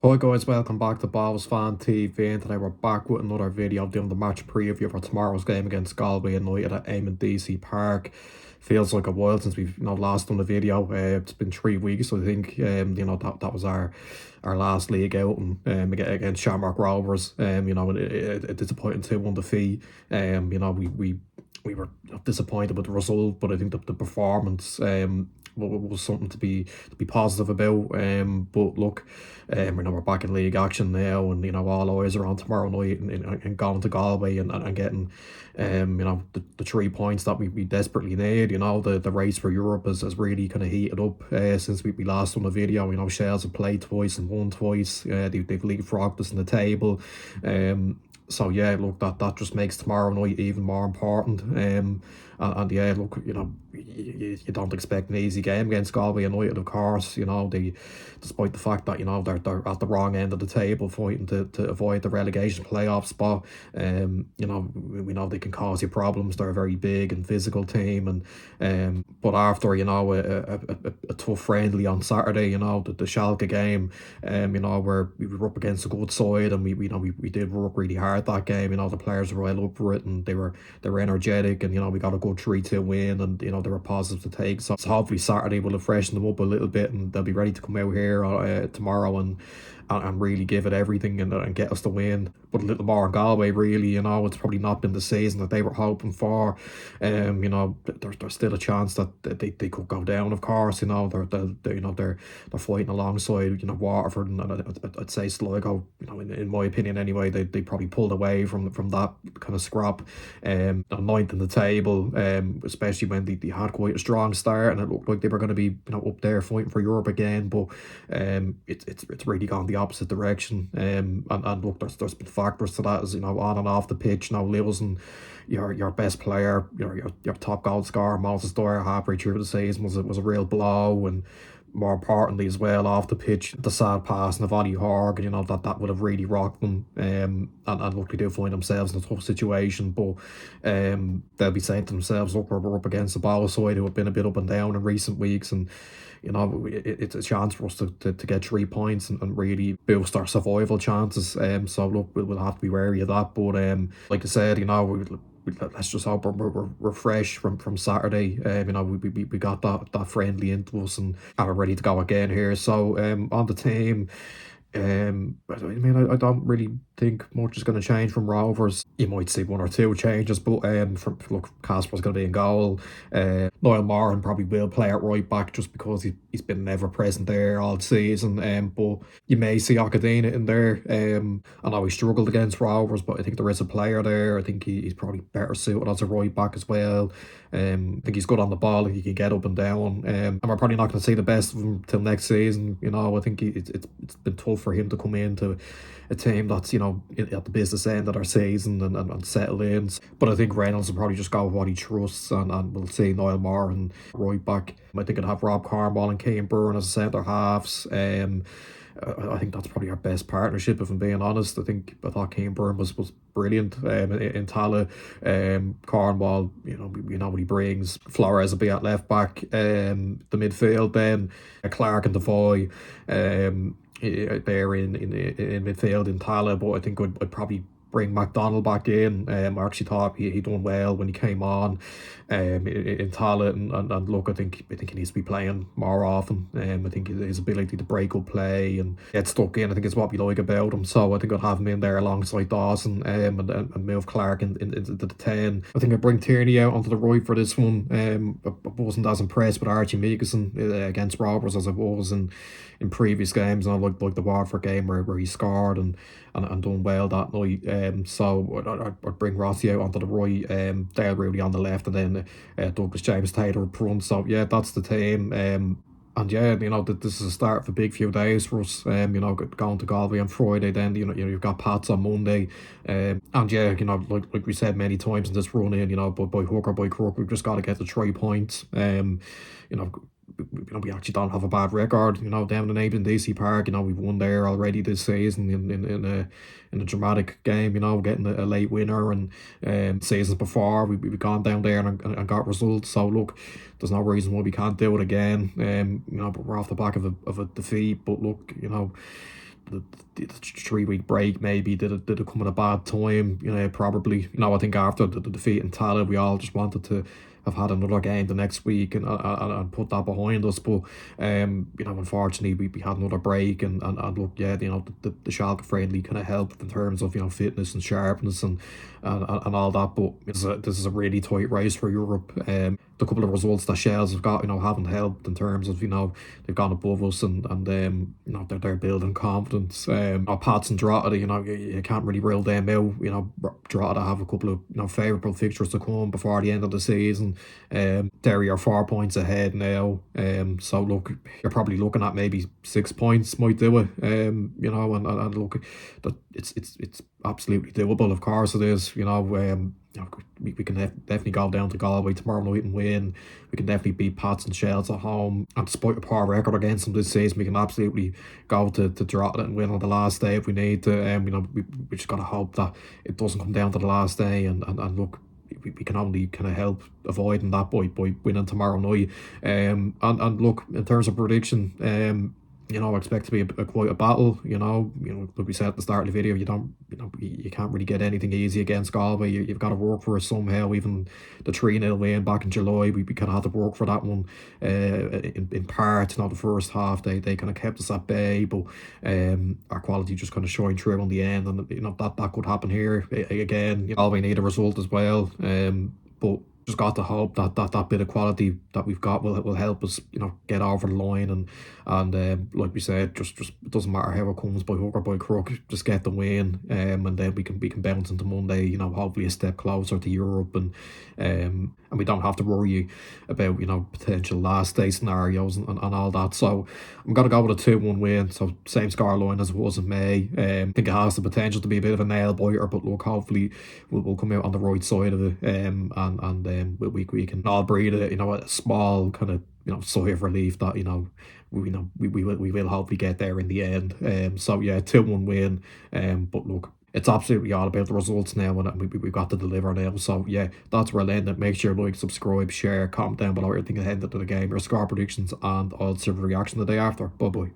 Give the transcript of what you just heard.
Hi guys, welcome back to Bohs Fan TV, and today we're back with another video doing the match preview for tomorrow's game against Galway United at Eamon DC Park. Feels like a while since we've last done a video. It's been 3 weeks, I think. That was our last league out and against Shamrock Rovers. A disappointing 2-1 defeat. We were disappointed with the result, but I think the performance was something to be positive about. But look, we're back in league action now, and all eyes are on tomorrow night and going to Galway and getting the 3 points that we desperately need. The race for Europe has really kind of heated up since we last done the video. Shells have played twice and won twice. They've leapfrogged us in the table. So yeah, look, that just makes tomorrow night even more important. And yeah, look, you don't expect an easy game against Galway United, of course. Despite the fact that they're at the wrong end of the table, fighting to avoid the relegation playoff spot. We know they can cause you problems. They're a very big and physical team, and but after a tough friendly on Saturday, the Schalke game, where we were up against a good side, and we did work really hard that game. The players were well up for it, and they were energetic, and we got a good 3-2 win, and they were positive to take. So hopefully Saturday will have freshened them up a little bit, and they'll be ready to come out here tomorrow and really give it everything and get us the win. But a little more on Galway, really. It's probably not been the season that they were hoping for. There's still a chance that they could go down, of course. They're fighting alongside Waterford, and I'd say Sligo, in my opinion anyway, they probably pulled away from that kind of scrap. Ninth in the table, especially when they had quite a strong start, and it looked like they were going to be up there fighting for Europe again. But it's really gone the opposite direction. And look, there's been factors to that, as on and off the pitch. Losing your best player, your top goal scorer, Moses Dwyer, halfway through the season was a real blow. And more importantly as well, off the pitch, the sad passing of Ollie Horg, that would have really rocked them. And look, they do find themselves in a tough situation, but they'll be saying to themselves, look, we're up against the Bohs side, who have been a bit up and down in recent weeks, and it's a chance for us to get 3 points and really boost our survival chances. So look, we'll have to be wary of that. But like I said, let's just hope we're fresh from Saturday. We got that friendly into us, and are ready to go again here. So on the team, I don't really think much is going to change from Rovers. You might see one or two changes, but look, Casper's going to be in goal. Niall Moran probably will play at right back, just because he's been ever present there all season. But you may see Akadina in there. I know he struggled against Rovers, but I think there is a player there. I think he's probably better suited as a right back as well. I think he's good on the ball, and he can get up and down. And we're probably not going to see the best of him till next season. I think it's been tough for him to come into a team that's at the business end of their season and settle in. But I think Reynolds will probably just go with what he trusts, and we'll see Niall Moran right back. I think I'd have Rob Cornwall and Cian Byrne as centre halves. I think that's probably our best partnership, if I'm being honest. I thought Cian Byrne was brilliant in Tala. Cornwall, we know what he brings. Flores will be at left back. The midfield then, Clark and Defoy there in midfield in Tala. But I think I'd probably bring McDonald back in. I actually thought he done well when he came on in Tala, and look, I think he needs to be playing more often. I think his ability to break up play and get stuck in, I think, is what we like about him. So I think I'd have him in there alongside Dawson, and move Clark into the 10. I think I'd bring Tierney out onto the right for this one. I wasn't as impressed with Archie Meekison against Rovers as I was in previous games, and I like the Waterford game where he scored and done well that night. So I'd bring Rossi out onto the right, Dale Rooney on the left, and then Douglas James Taylor up front. So yeah, that's the team. And yeah, this is the start of a big few days for us. Going to Galway on Friday, then you've got Pats on Monday, and yeah, like we said many times in this run in, by hook or by crook, we've just got to get the 3 points. We actually don't have a bad record, down in Aberdeen DC Park. We've won there already this season in a dramatic game, getting a late winner, and seasons before we've gone down there and got results. So look, there's no reason why we can't do it again. But we're off the back of a defeat. But look, the 3 week break maybe did it come at a bad time? Probably. I think after the defeat in Tala, we all just wanted to have had another game the next week and put that behind us. But unfortunately, we had another break, and look, yeah, the Schalke friendly kind of helped in terms of fitness and sharpness and all that. But this is a really tight race for Europe. The couple of results that Shells have got, haven't helped in terms of they've gone above us, and they're building confidence. Pats and Drogheda, you can't really rule them out. Drogheda have a couple of favourable fixtures to come before the end of the season. Derry are 4 points ahead now. So look, you're probably looking at maybe 6 points might do it. And look, that it's absolutely doable. Of course it is. We can definitely go down to Galway tomorrow night and win. We can definitely beat Pats and Shells at home. And despite a poor record against them this season, we can absolutely go to Drogheda and win on the last day if we need to. We just got to hope that it doesn't come down to the last day. And look, we can only kind of help avoiding that by winning tomorrow night. And look, in terms of prediction, I expect to be quite a battle. Like we said at the start of the video, you can't really get anything easy against Galway. You've got to work for it somehow. Even the 3-0 win back in July, we kind of had to work for that one. In part, the first half they kind of kept us at bay, but our quality just kind of shined through on the end, and that could happen here again. Galway need a result as well. But just got to hope that bit of quality that we've got will help us, get over the line, and like we said, just it doesn't matter how it comes, by hook or by crook, just get the win, and then we can bounce into Monday, hopefully a step closer to Europe, and we don't have to worry about potential last day scenarios and all that. So I'm gonna go with a 2-1 win, so same scoreline as it was in May. I think it has the potential to be a bit of a nail biter, but look, hopefully we'll come out on the right side of it, and we can all breathe a small kind of sigh of relief that we will hopefully get there in the end. So yeah, 2-1 win. But look, it's absolutely all about the results now, and we've got to deliver now. So yeah, that's where I'll end it. Make sure you like, subscribe, share, comment down below everything ahead of the game, your score predictions, and I'll serve a reaction the day after. Bye bye.